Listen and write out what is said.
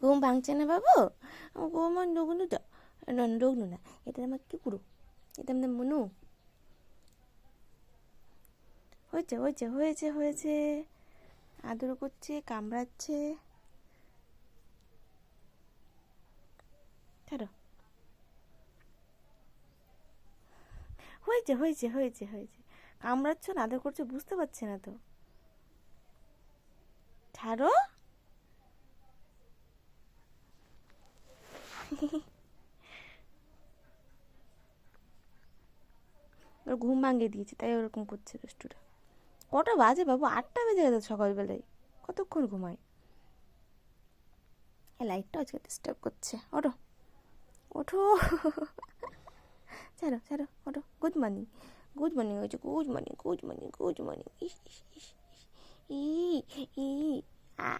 ঘুম ভাঙছে না বাবু? আমার নগুনু তো নগনু না, এটা আমার কুকুরু, এটা আমাদের মনু। হয়েছে হয়েছে হয়েছে হয়েছে, আদর করছে, কামড়াচ্ছে। ছাড়ো। হয়েছে হয়েছে হয়েছে হয়েছে, কামড়াচ্ছ না আদর করছো, বুঝতে পারছে না তো। ছাড়ো। ওর ঘুম ভাঙিয়ে দিয়েছে তাই ওরকম করছে দুষ্টুটা। কটা বাজে বাবু? 8টা বেজে গেছে সকালবেলায়, কতক্ষণ ঘুমায়? এই লাইটটা আজকে ডিস্টার্ব করছে। ওঠো ওঠো। ছাড়ো ছাড়ো, ওঠো। গুড মর্নিং, গুড মর্নিং হয়েছে, good morning good morning good morning. ইস ইস ইস ইস, ই ই আ